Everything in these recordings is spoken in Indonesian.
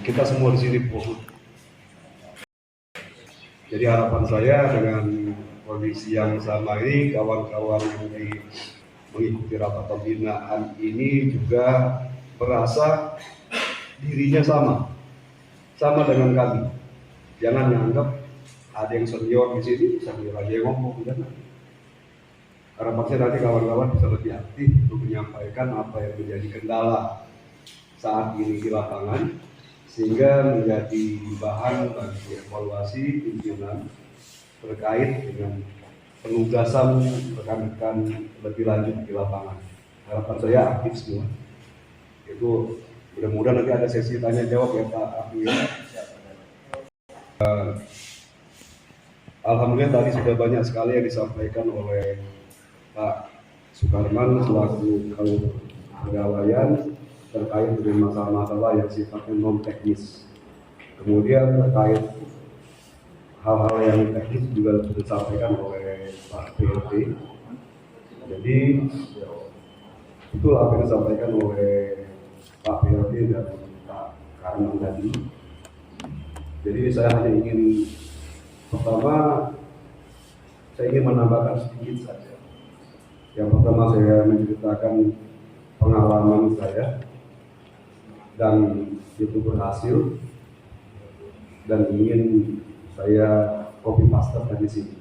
kita semua di sini fokus. Jadi harapan saya dengan kondisi yang sama ini, kawan-kawan yang mengikuti rapat pembinaan ini juga merasa dirinya sama dengan kami. Jangan dianggap ada yang senior di sini, senior aja yang ngomong, jangan. Harapan saya nanti kawan-kawan bisa lebih aktif untuk menyampaikan apa yang menjadi kendala saat ini di lapangan, sehingga menjadi bahan bagi evaluasi pimpinan terkait dengan penugasan rekan-rekan lebih lanjut di lapangan. Harapan saya aktif semua. Itu mudah-mudahan nanti ada sesi tanya jawab ya Pak Abdul. Alhamdulillah tadi sudah banyak sekali yang disampaikan oleh Pak Sukarman selaku Kepegawaian terkait dengan masalah-masalah yang sifatnya non teknis. Kemudian terkait hal-hal yang teknis juga sudah disampaikan oleh Pak PLT. Jadi itulah apa yang disampaikan oleh Pak PLT dan Pak Karman tadi. Jadi saya hanya ingin pertama saya ingin menambahkan sedikit saja. Yang pertama saya menceritakan pengalaman saya dan itu berhasil dan ingin saya copy paste dari sini.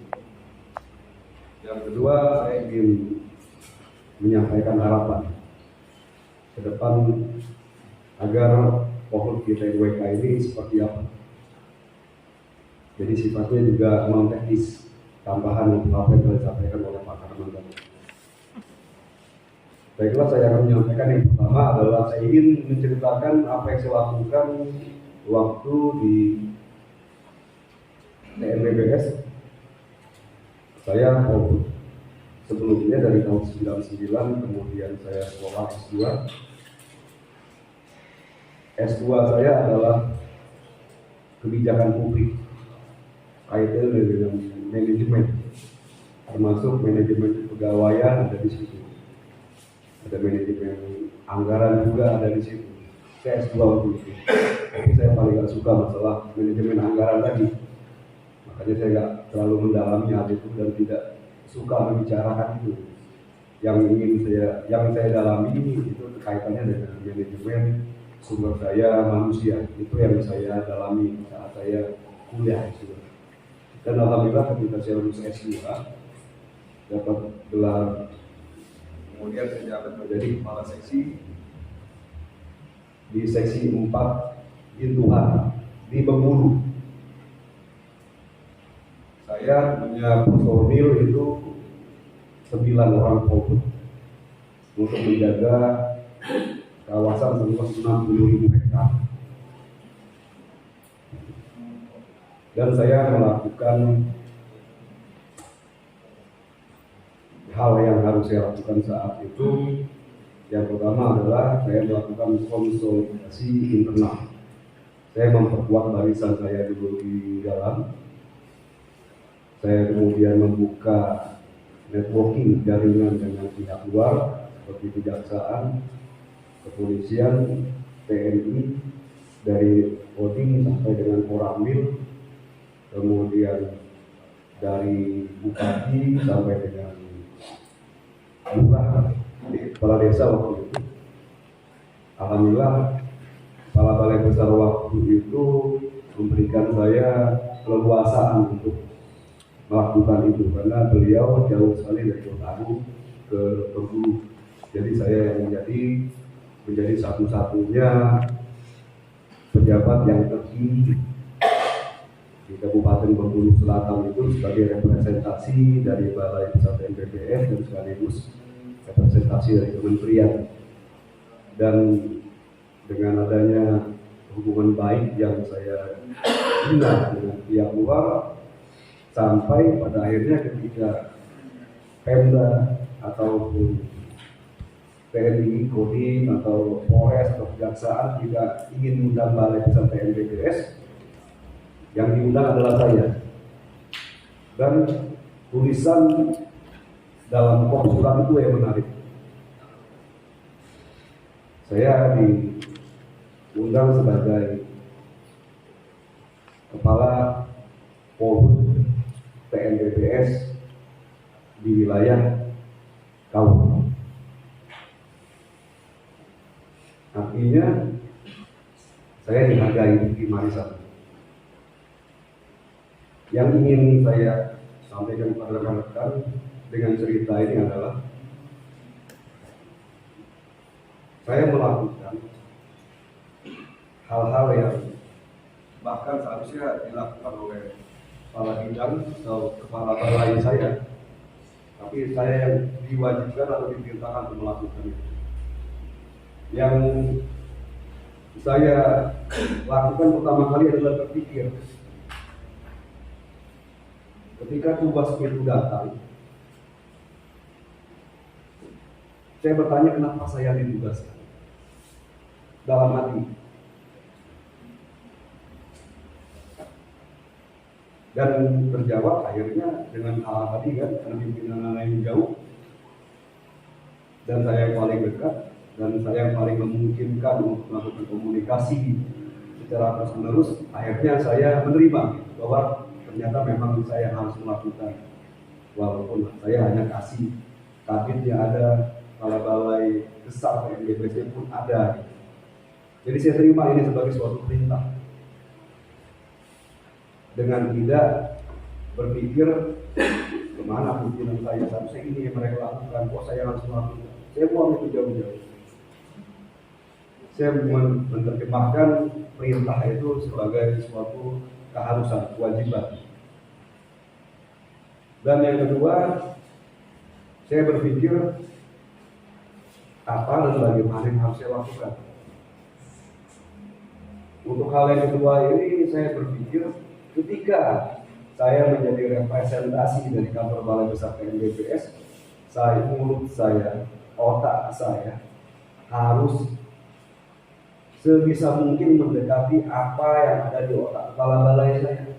Yang kedua saya ingin menyampaikan harapan ke depan agar pohon kita WK ini seperti apa. Jadi sifatnya juga non teknis, tambahan untuk apa yang telah disampaikan oleh Pak Karman tadi. Baiklah, saya akan menyampaikan yang pertama adalah saya ingin menceritakan apa yang saya lakukan waktu di TNBPS. Saya sebelumnya dari tahun 99, kemudian saya sekolah S2. S2 saya adalah kebijakan publik, kaitan dengan manajemen, termasuk manajemen kepegawaian ada di situ. Ada manajemen anggaran juga ada di situ. Saya S2 waktu itu. Tapi saya paling gak suka masalah manajemen anggaran tadi. Makanya saya gak terlalu mendalami hal itu dan tidak suka membicarakan itu. Yang saya dalami itu kaitannya dengan manajemen sumber daya manusia. Itu yang saya dalami saat saya kuliah S2. Dan alhamdulillah ketika saya lulus S2 dapat gelar. Kemudian saya akan menjadi kepala seksi di seksi 4 Bintuhan di Bengkulu. Saya punya personil itu 9 orang polhut untuk menjaga kawasan seluas 60.000 hektar. Dan saya melakukan hal yang harus saya lakukan saat itu. Yang pertama adalah saya melakukan konsolidasi internal. Saya memperkuat barisan saya dulu di dalam. Saya kemudian membuka networking jaringan dengan pihak luar seperti kejaksaan, kepolisian, TNI, dari Kodim sampai dengan Koramil, kemudian dari Bupati sampai dengan Lurah, kepala desa waktu itu. Alhamdulillah kepala balai besar waktu itu memberikan saya keleluasaan untuk melakukan itu karena beliau jauh sekali dari Kota Agung ke Bengkulu. Jadi saya yang menjadi satu-satunya pejabat yang tertinggi di Kabupaten Bengkulu Selatan itu sebagai representasi dari Balai Besar TNBPS dan sekaligus representasi dari kementerian. Dan dengan adanya hubungan baik yang saya bina dengan pihak luar, sampai pada akhirnya ketika Pemda ataupun TNI, Kodim atau Polres atau Kejaksaan tidak ingin mengundang Balai Besar TNBPS, yang diundang adalah saya. Dan tulisan dalam konsulat itu yang menarik. Saya diundang sebagai Kepala Polhut TNBPS di wilayah Kaur. Artinya saya dihargai di Marisan. Yang ingin saya sampaikan kepada rekan-rekan dengan cerita ini adalah saya melakukan hal-hal yang bahkan seharusnya dilakukan oleh kepala bidang atau kepala balai saya, tapi saya yang diwajibkan atau diperintahkan untuk melakukan itu. Yang saya lakukan pertama kali adalah berpikir, ketika tugas itu datang, saya bertanya kenapa saya ditugaskan. Dalam hati. Dan terjawab akhirnya dengan hal tadi kan, karena pimpinan lain jauh dan saya yang paling dekat dan saya yang paling memungkinkan untuk melakukan komunikasi secara terus-menerus, akhirnya saya menerima bahwa ternyata memang saya harus melakukan, walaupun saya hanya kasih kabinnya ada, kepala balai besar PNBPS pun ada. Jadi saya terima ini sebagai suatu perintah dengan tidak berpikir kemana pimpinan saya, seharusnya ini yang mereka lakukan, kok saya harus melakukan. Saya buang itu jauh-jauh. Saya menerjemahkan perintah itu sebagai suatu keharusan, kewajiban. Dan yang kedua, saya berpikir apa dan bagaimana yang harus saya lakukan. Untuk hal yang kedua ini saya berpikir ketika saya menjadi representasi dari kantor balai besar PNBPS, mulut saya, otak saya harus sebisa mungkin mendekati apa yang ada di otak kepala balai saya.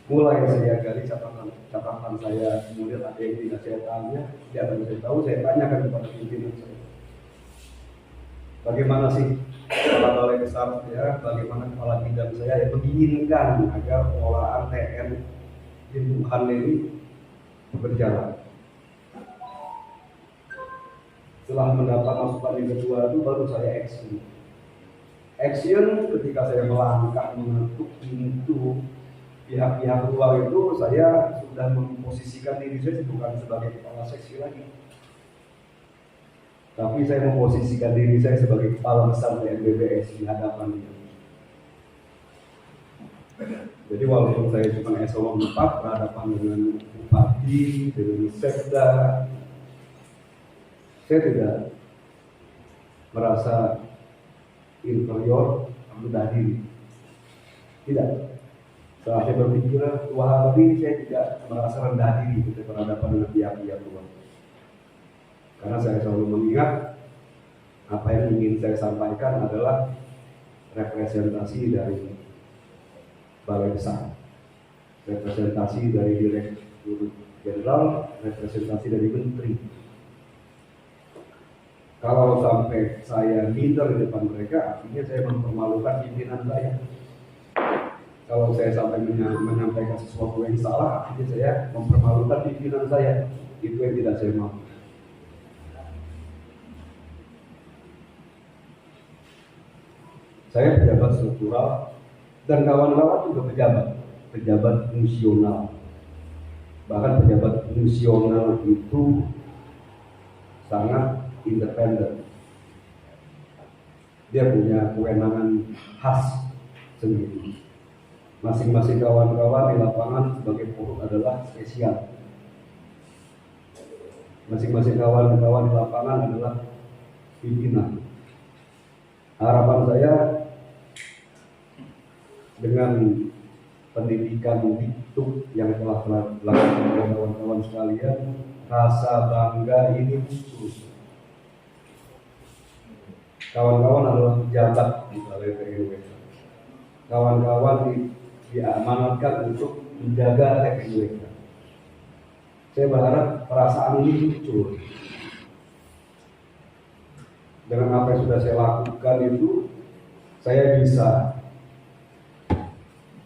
Mulai saya gali catatan saya, kemudian ada yang tidak saya tanya, tidak akan saya tahu, saya tanyakan kepada pimpinan saya. Bagaimana sih kepala balai besar saya, bagaimana kepala bidang saya yang menginginkan agar pengolahan TN di Wuhan ini berjalan. Setelah mendapat masukan yang kedua itu baru saya action. Action ketika saya melangkah mengetuk pintu pihak-pihak luar itu, saya sudah memposisikan diri saya bukan sebagai kepala seksi lagi, tapi saya memposisikan diri saya sebagai kepala besar PNBPS di hadapan dia. Jadi walaupun saya cuma eselon 4 berhadapan dengan bupati, dengan sekda, saya tidak merasa inferior, rendah diri. Tidak. Setelah saya berpikir dua hal ini, saya tidak merasa rendah diri ketika berhadapan dengan pihak-pihak luar. Karena saya selalu mengingat apa yang ingin saya sampaikan adalah representasi dari balai besar, representasi dari direktur jenderal, representasi dari menteri. Kalau sampai saya minder di depan mereka, artinya saya mempermalukan pimpinan saya. Kalau saya sampai menyampaikan sesuatu yang salah, artinya saya mempermalukan pimpinan saya. Itu yang tidak saya mau. Saya pejabat struktural dan kawan-kawan juga pejabat fungsional. Bahkan pejabat fungsional itu sangat independen. Dia punya kewenangan khas sendiri. Masing-masing kawan-kawan di lapangan sebagai Polhut adalah spesial. Masing-masing kawan-kawan di lapangan adalah pimpinan. Harapan saya dengan pendidikan Diktuk yang telah dilakukan oleh kawan-kawan sekalian, rasa bangga ini muncul. Kawan-kawan adalah pejabat di balai TNBPS. Kawan-kawan diamanatkan untuk menjaga TNBPS. Saya berharap perasaan ini muncul. Dengan apa yang sudah saya lakukan itu, saya bisa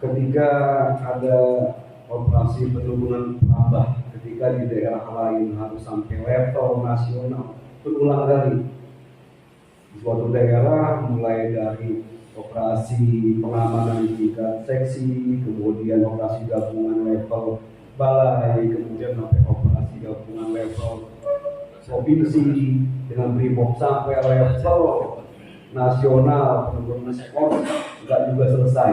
ketika ada operasi penurunan tambah, ketika di daerah lain harus sampai level nasional berulang kali. Di suatu daerah mulai dari operasi pengamanan tingkat seksi, kemudian operasi gabungan level balai, kemudian sampai operasi gabungan level provinsi dengan brimob sampai level nasional penurunan skor nggak juga selesai.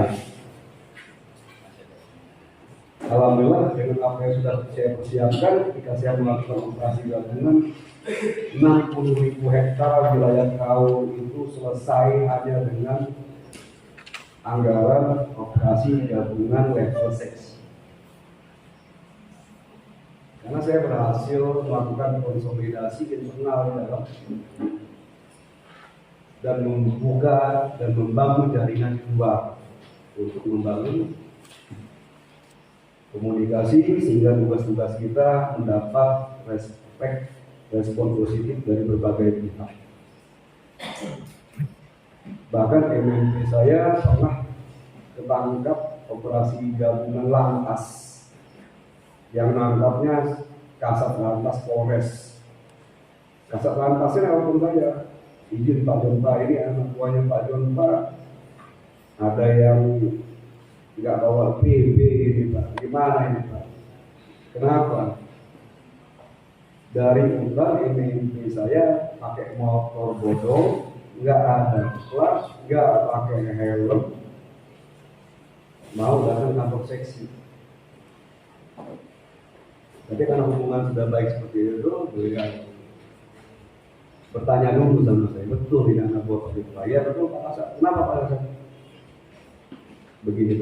Alhamdulillah dengan apa yang sudah saya persiapkan ketika saya melakukan operasi gabungan 60.000 hektar wilayah Kaur itu selesai hanya dengan anggaran operasi gabungan level 6. Karena saya berhasil melakukan konsolidasi internal dalam dan membuka dan membangun jaringan di luar untuk membangun komunikasi sehingga tugas-tugas kita mendapat respon positif dari berbagai pihak. Bahkan MMP saya pernah ketangkap operasi gabungan lantas yang nangkapnya Kasat Lantas Polres. Kasat Lantasnya nelfon saya, izin Pak Jonpa, ini anak buahnya Pak Jonpa ada yang nggak bawa PB ini Pak, gimana ini Pak? Kenapa? Dari utar ini saya pakai motor bodong, nggak ada plat, nggak pakai helm, mau datang kantor seksi. Tapi karena hubungan sudah baik seperti itu, beliau bertanya dulu sama saya, betul ini anak buah Pak Jonpa? Ya betul Pak Kasat. Kenapa Pak Kasat? Begini.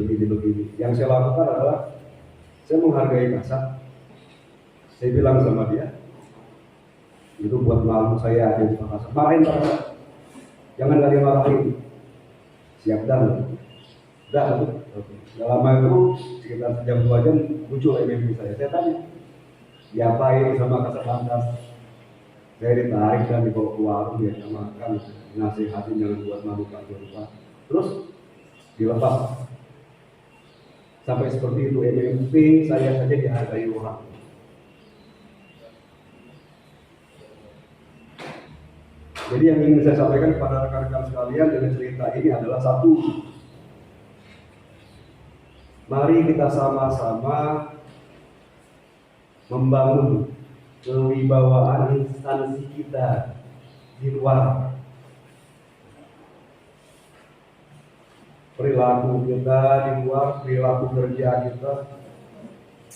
Yang saya lakukan adalah saya menghargai Kasat. Saya bilang sama dia, itu buat malu saya aja Pak Kasat. Marahin Pak Kasat, jangan lagi marahin. Siap dan lama itu sekitar sejam 2 jam muncul MMP saya. Saya tanya, diapain sama Kasat Lantas? Saya ditarik dan dibawa ke warung, dia makan, nasihatin jangan buat malu Pak Jonpa. Terus dilepas. Sampai seperti itu MMP saya saja dihargai orang. Jadi yang ingin saya sampaikan kepada rekan-rekan sekalian dengan cerita ini adalah satu, mari kita sama-sama membangun kewibawaan instansi kita di luar. Perilaku kita di luar, perilaku kerja kita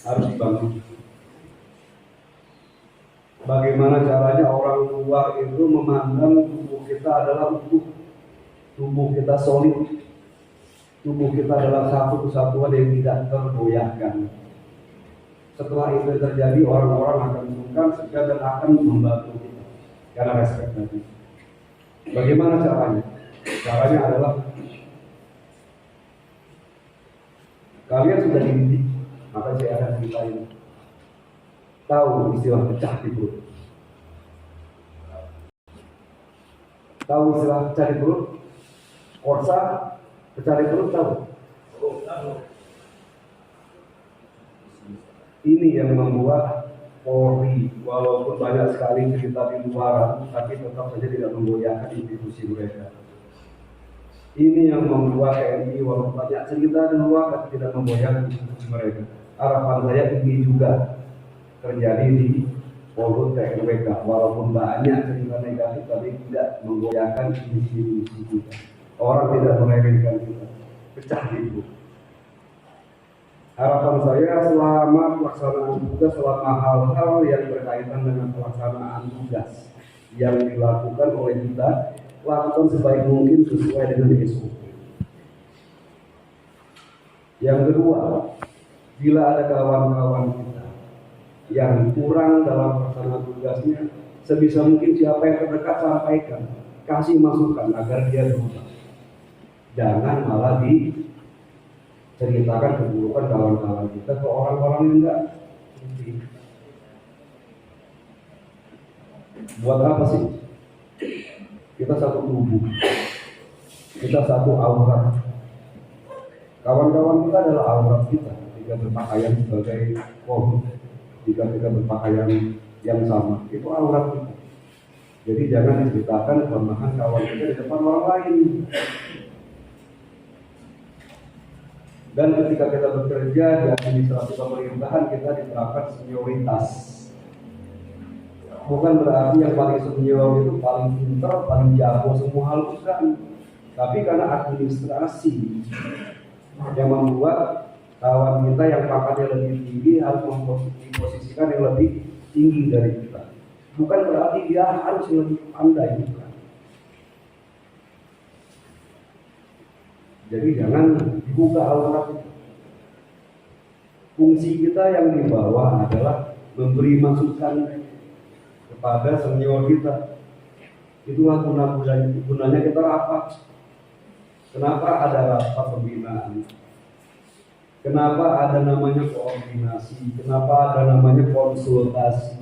harus dibangun. Bagaimana caranya orang luar itu memandang tubuh kita adalah utuh, tubuh kita solid, tubuh kita adalah satu kesatuan yang tidak tergoyahkan. Setelah itu terjadi, orang-orang akan sungkan, segan dan akan membantu kita karena respect tadi. Bagaimana caranya? Caranya adalah kalian sudah dididik, maka saya akan ceritain. Tahu istilah pecah di perut? Tahu istilah pecah di perut? Korsa pecah di perut tahu? Ini yang membuat Polri walaupun banyak sekali cerita di luar, tapi tetap saja tidak menggoyahkan institusi mereka. Ini yang membuat TNI walaupun banyak cerita di luar, tapi tidak menggoyahkan institusi mereka. Harapan saya ini juga terjadi di Polri TNWK, walaupun banyak cerita negatif, tapi tidak menggoyahkan institusi kita. Orang tidak meremehkan kita, pecah itu. Harapan saya selama pelaksanaan tugas, selama hal-hal yang berkaitan dengan pelaksanaan tugas yang dilakukan oleh kita, lakukan sebaik mungkin sesuai dengan SOP. Yang kedua, bila ada kawan-kawan kita yang kurang dalam pelaksanaan tugasnya, sebisa mungkin siapa yang terdekat sampaikan, kasih masukan agar dia berubah. Jangan malah ceritakan keburukan kawan-kawan kita ke orang-orang yang enggak. Buat apa sih? Kita satu tubuh. Kita kita satu aurat. Kawan-kawan kita adalah aurat kita ketika berpakaian sebagai pohon, jika kita berpakaian yang sama, itu aurat kita. Jadi jangan diceritakan kelemahan kawan kita di depan orang lain. Dan ketika kita bekerja di administrasi pemerintahan, kita diterapkan senioritas. Bukan berarti yang paling senior itu paling pintar, paling jago semua hal, bukan. Tapi karena administrasi yang membuat kawan kita yang pangkatnya lebih tinggi harus memposisikan yang lebih tinggi dari kita. Bukan berarti dia harus lebih pandai, bukan. Jadi jangan dibuka aurat. Fungsi kita yang di bawah adalah memberi masukan kepada senior kita. Itulah gunanya kita rapat. Kenapa ada rapat pembinaan? Kenapa ada namanya koordinasi? Kenapa ada namanya konsultasi?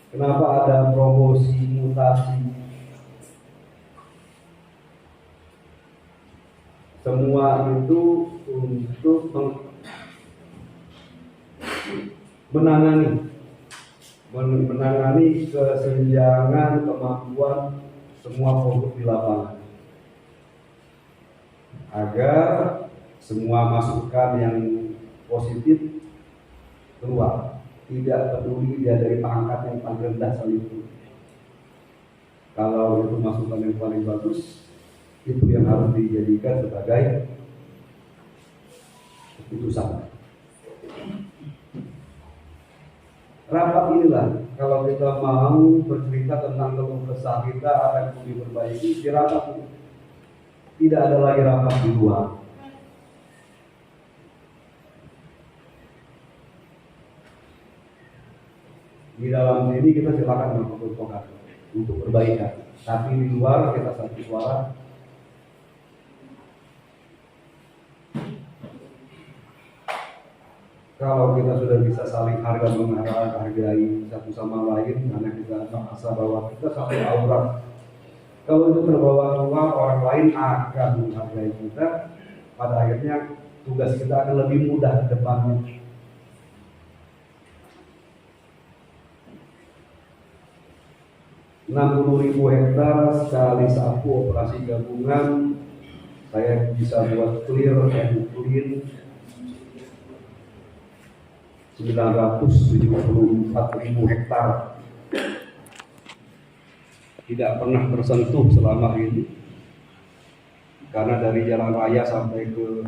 Kenapa ada promosi, mutasi? Semua itu untuk menangani kesenjangan kemampuan semua produk di lapangan, agar semua masukan yang positif keluar, tidak peduli dia dari pangkat yang paling rendah sekalipun. Kalau itu masukan yang paling bagus, itu yang harus dijadikan sebagai keputusan. Rapat inilah, kalau kita mau bercerita tentang keluh kesah kita akan diperbaiki, di rapat ini. Tidak ada lagi rapat di luar. Di dalam sini kita silakan berkomentar untuk perbaikan, tapi di luar kita satu suara. Kalau kita sudah bisa saling menghargai satu sama lain, karena kita merasa bahwa kita satu aurat. Kalau itu terbawa keluar, orang lain akan menghargai kita. Pada akhirnya tugas kita akan lebih mudah ke depannya. .060.000 hektar sekali sapu operasi gabungan, saya bisa buat clear and clean 974.000 hektar. Tidak pernah tersentuh selama ini, karena dari jalan raya sampai ke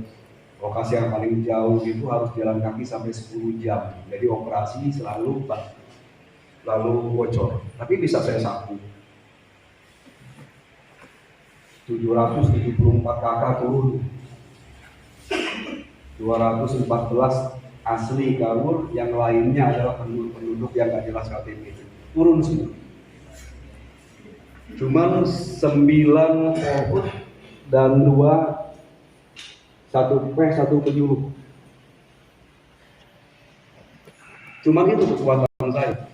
lokasi yang paling jauh itu harus jalan kaki sampai 10 jam. Jadi operasi selalu bocor. Tapi bisa saya sapu. 774 kakak turun, 214 asli kabur, yang lainnya adalah penduduk yang gak jelas KTP, turun semua. Cuman 9 pohon dan 1 P 1 penyuluh. Cuman itu kekuatan saya.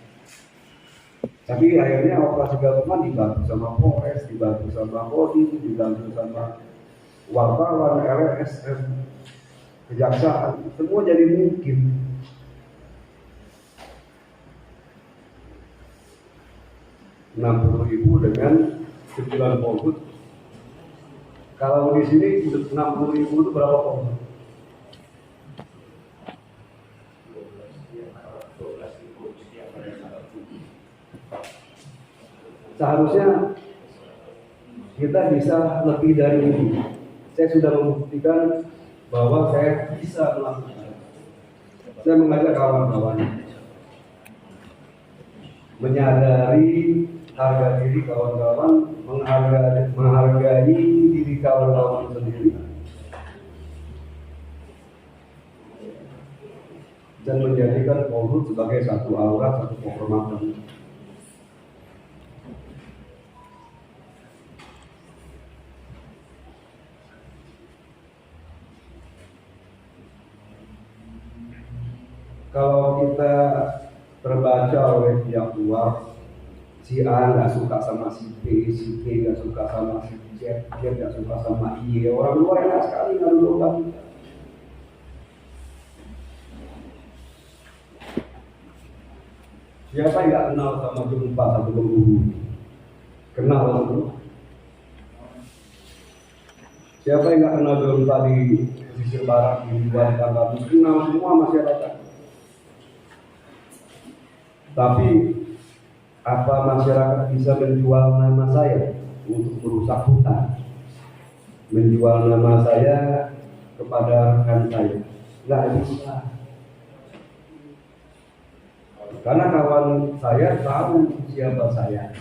Tapi akhirnya operasi gabungan dibantu sama Polres, dibantu sama Kodim, dibantu sama wartawan, LSM, kejaksaan, semua jadi mungkin. .060.000 dengan 9 pohon. Kalau di sini 60.000 itu berapa pohon? Seharusnya kita bisa lebih dari ini. Saya sudah membuktikan bahwa saya bisa melakukan. Saya mengajak kawan-kawan menyadari harga diri kawan-kawan, menghargai diri kawan-kawan sendiri, dan menjadikan Polhut sebagai satu aurat, satu kehormatan. Kalau kita terbaca oleh pihak luar, si A nggak suka sama si B nggak suka sama si Z, dia nggak suka sama Y. Orang luar enak sekali ngadu domba kita. Siapa yang nggak kenal sama jumpa satu pemburu? Kenal semua. Siapa yang nggak kenal jumpa di pesisir barat di luar Tanggamus? Kenal semua masyarakat. Tapi apa masyarakat bisa menjual nama saya untuk merusak hutan? Menjual nama saya kepada rekan saya? Nggak bisa. Karena kawan saya tahu siapa saya.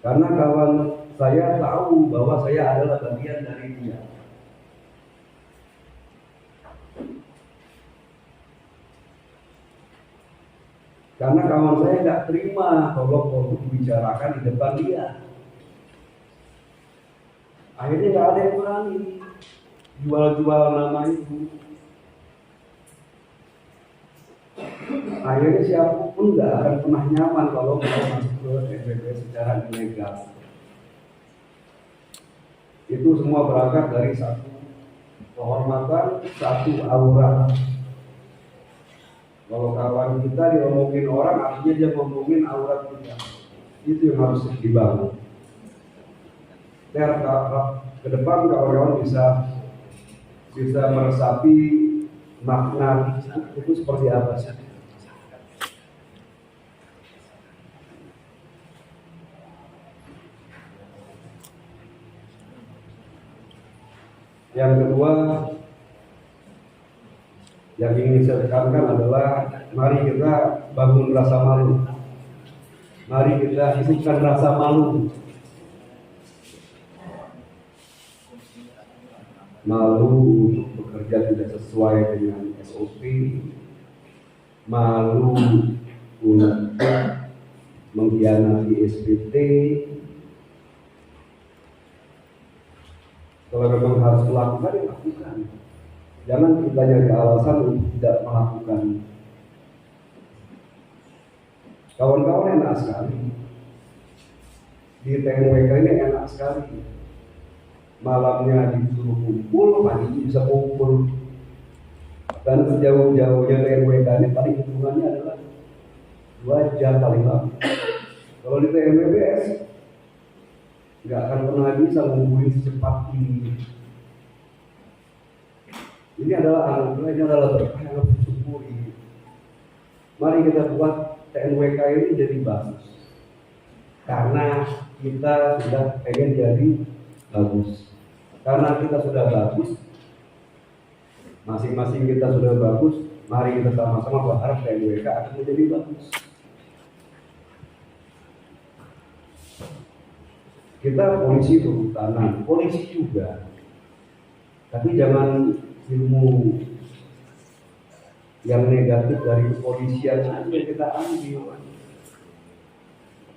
Karena kawan saya tahu bahwa saya adalah bagian dari dia. Karena kawan saya nggak terima kalau dibicarakan di depan dia. Akhirnya nggak ada yang berani jual-jual nama itu. Akhirnya siapapun nggak akan pernah nyaman kalau mau masuk ke FBB secara ilegal. Itu semua berangkat dari satu kehormatan, satu aura. Kalau kawan kita diomongin orang, artinya dia ngomongin aura kita. Itu yang harus dibangun. Ke depan kawan-kawan bisa meresapi makna itu seperti apa sih? Yang kedua yang ingin saya tekankan adalah mari kita bangun rasa malu. Mari kita hidupkan rasa malu. Malu untuk bekerja tidak sesuai dengan SOP. Malu untuk mengkhianati SPT. Kalau memang harus melakukan, ya lakukan. Jangan kita nyari alasan untuk tidak melakukan. Kawan-kawan enak sekali. Di TNWK ini enak sekali. Malamnya disuruh kumpul, pagi bisa kumpul. Dan sejauh-jauhnya TNWK ini paling hitungannya adalah 2 jam paling lama. Kalau di TNWBS nggak akan pernah bisa ngumpulin secepat ini. Ini adalah anugerah, ini adalah berkah yang harus disyukuri. Mari kita buat TNWK ini jadi bagus. Karena kita sudah pengen jadi bagus. Karena kita sudah bagus, masing-masing kita sudah bagus, mari kita sama-sama berharap TNWK akan menjadi bagus. Kita polisi kehutanan, polisi juga. Tapi jangan ilmu yang negatif dari kepolisian saja kita ambil.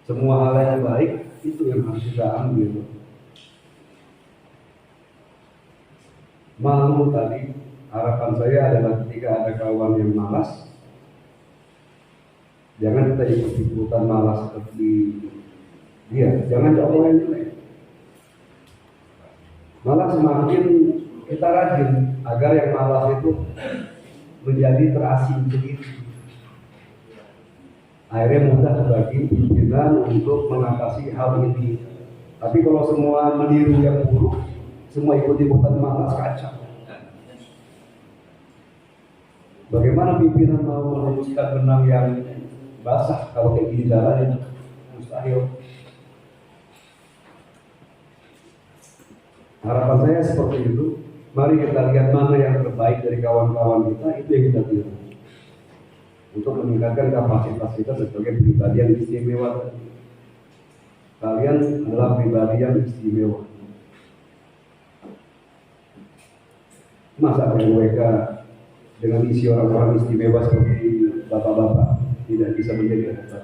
Semua hal yang baik itu yang harus kita ambil. Malu tadi, harapan saya adalah ketika ada kawan yang malas, jangan kita ikut-ikutan malas seperti dia, jangan coba yang jelek. Malah semakin kita rajin agar yang malas itu menjadi terasing sendiri. Akhirnya mudah bagi pimpinan untuk mengatasi hal ini. Tapi kalau semua meniru yang buruk, semua ikut-ikutan malas, kacau. Bagaimana pimpinan mau merumuskan benang yang basah kalau kayak gini jalannya? Mustahil. Harapan saya seperti itu. Mari kita lihat mana yang terbaik dari kawan-kawan kita, itu yang kita pilih untuk meningkatkan kapasitas kita sebagai pribadi yang istimewa. Kalian adalah pribadi yang istimewa. Masa PNWK dengan isi orang-orang istimewa seperti bapak-bapak tidak bisa menjadi hebat?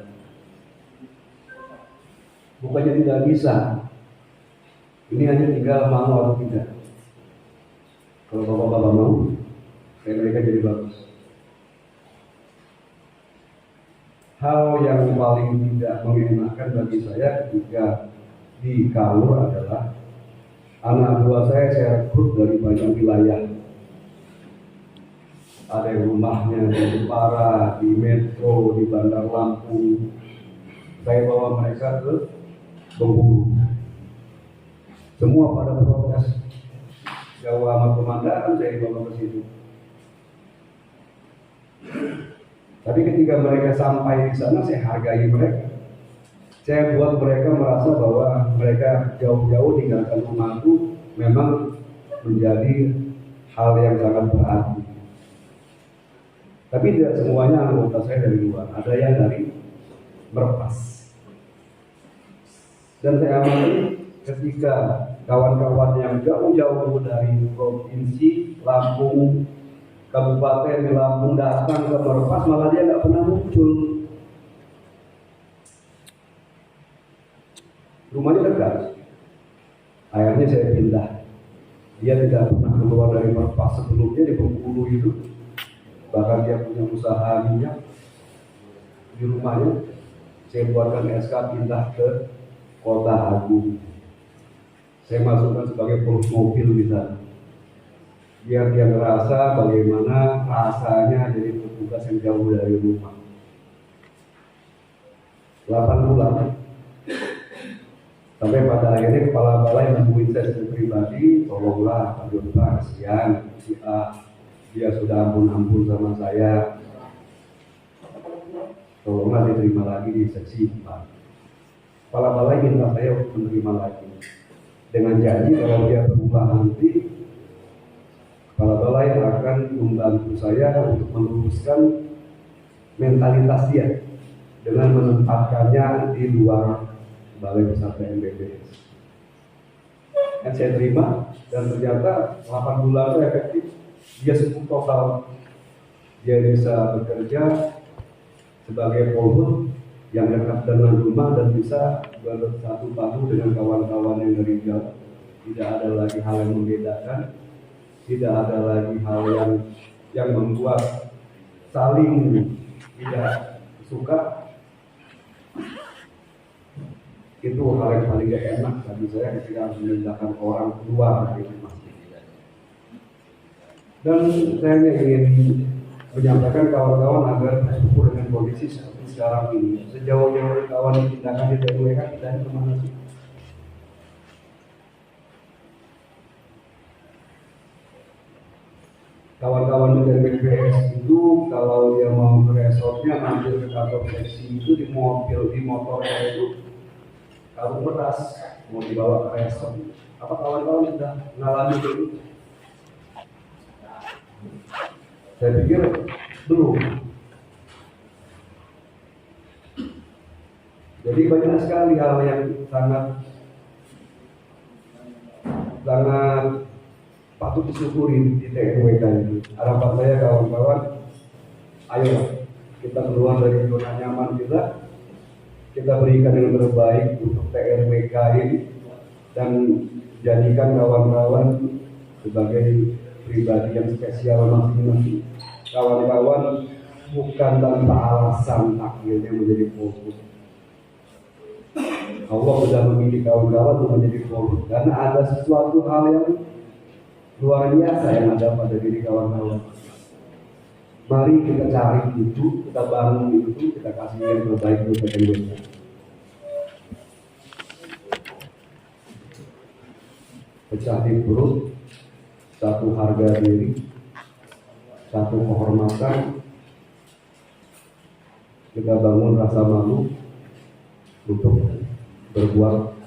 Bukannya tidak bisa. Ini hanya tinggal mau atau tidak. Kalau bapak-bapak mau, mereka jadi bagus. hal yang paling tidak mengenakan bagi saya ketika di Kaur adalah anak buah saya rekrut dari banyak wilayah. Ada yang rumahnya di Jepara, di Metro, di Bandar Lampung. Saya bawa mereka ke Bengkulu. Semua pada protes. Jauh amat pemandangan saya bawa ke situ. Tapi ketika mereka sampai di sana, saya hargai mereka. Saya buat mereka merasa bahwa mereka jauh-jauh tinggalkan rumah itu memang menjadi hal yang sangat berarti. Tapi tidak semuanya anggota saya dari luar, ada yang dari Merpas. Dan saya amati ketika kawan-kawan yang jauh-jauh dari provinsi Lampung, Kabupaten di Lampung datang ke Merpas, malah dia nggak pernah muncul. Rumahnya dekat. Akhirnya saya pindah. Dia tidak pernah keluar dari Merpas sebelumnya di Bengkulu itu. Bahkan dia punya usaha minyak di rumahnya. Saya buatkan SK pindah ke Kota Agung. Saya masukkan sebagai pengurus mobil di sana. Biar dia ngerasa bagaimana rasanya jadi petugas yang jauh dari rumah. 8 bulan. Sampai pada akhirnya kepala balai nemuin saya pribadi, tolonglah Pak Jodha, kasihan si A, dia sudah ampun-ampun sama saya, tolonglah diterima lagi di seksi 4. Kepala balai minta saya untuk menerima lagi dengan janji kalau dia berubah nanti, kepala balai akan membantu saya untuk meluruskan mentalitas dia dengan menempatkannya di luar Balai Besar BNPB. Saya terima dan ternyata 8 bulan itu efektif. Dia sembuh total. Dia bisa bekerja sebagai polhut yang dekat dengan rumah dan bisa bersatu padu dengan kawan-kawan yang dari jauh. Tidak ada lagi hal yang membedakan, tidak ada lagi hal yang membuat saling tidak suka. Itu hal yang paling gak enak bagi saya ketika harus memindahkan orang keluar dari rumah. Dan saya ingin menyampaikan kawan-kawan agar bersyukur dengan kondisi seperti sekarang ini. Sejauh-jauh kawan tindakan di TNWK kita ini kemana sih? Kawan-kawan dari BPS itu kalau dia mau ke resortnya mampir ke kantor seksi itu di mobil, di motornya itu karung beras mau dibawa ke resort. Apa kawan-kawan sudah mengalami itu? Saya pikir belum. Jadi banyak sekali hal yang sangat patut disyukuri di TNWK itu. Harapan saya kawan-kawan, ayo kita keluar dari zona nyaman kita berikan yang terbaik untuk TNWK ini dan jadikan kawan-kawan sebagai pribadi yang spesial masing-masing. Kawan-kawan bukan tanpa alasan akhirnya menjadi fokus. Allah sudah memilih kawan-kawan untuk menjadi fokus karena ada sesuatu hal yang luar biasa yang ada pada diri kawan-kawan. Mari kita cari itu, kita bangun itu, kita kasih yang terbaik untuk TNWK. Pecah di perut, satu harga diri, satu kehormatan, kita bangun rasa malu untuk berbuat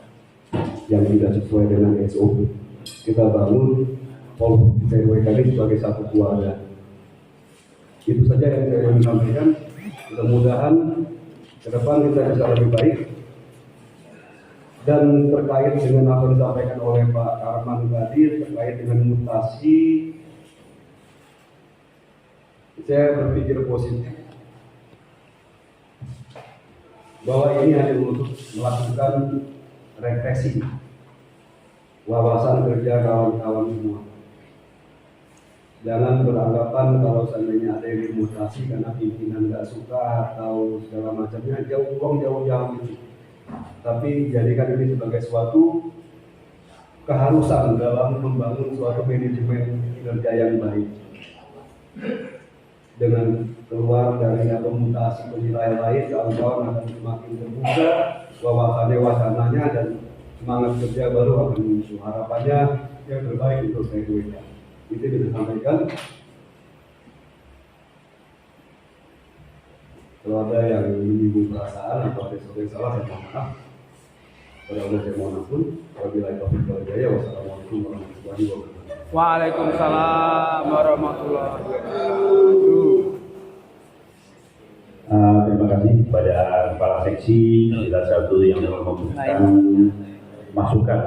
yang tidak sesuai dengan SOP. Kita bangun Polhut TNWK ini sebagai satu keluarga. Itu saja yang saya ingin sampaikan. Mudah-mudahan ke depan kita bisa lebih baik. Dan terkait dengan apa yang disampaikan oleh Pak Arman tadi terkait dengan mutasi, saya berpikir positif bahwa ini hanya untuk melakukan refreshing wawasan kerja kawan-kawan semua. Jangan beranggapan kalau seandainya ada yang dimutasi karena pimpinan nggak suka atau segala macamnya, jauh itu. Tapi jadikan ini sebagai suatu keharusan dalam membangun suatu manajemen kinerja yang baik. Dengan keluar dari atau mutasi penilaian lain, kawan-kawan akan semakin terbuka wawasannya, wacananya, dan semangat kerja baru akan muncul. Harapannya yang terbaik untuk PWK. Itu bisa sampaikan. Kalau ada yang menyinggung perasaan atau ada sesuatu yang salah, saya mohon maaf. Pada Allah saya mohon ampun. Wabillahi taufiq wal hidayah. Wassalamualaikum warahmatullahi wabarakatuh. Waalaikumsalam warahmatullahi wabarakatuh. Terima kasih kepada kepala seksi, salah satu yang memberikan masukan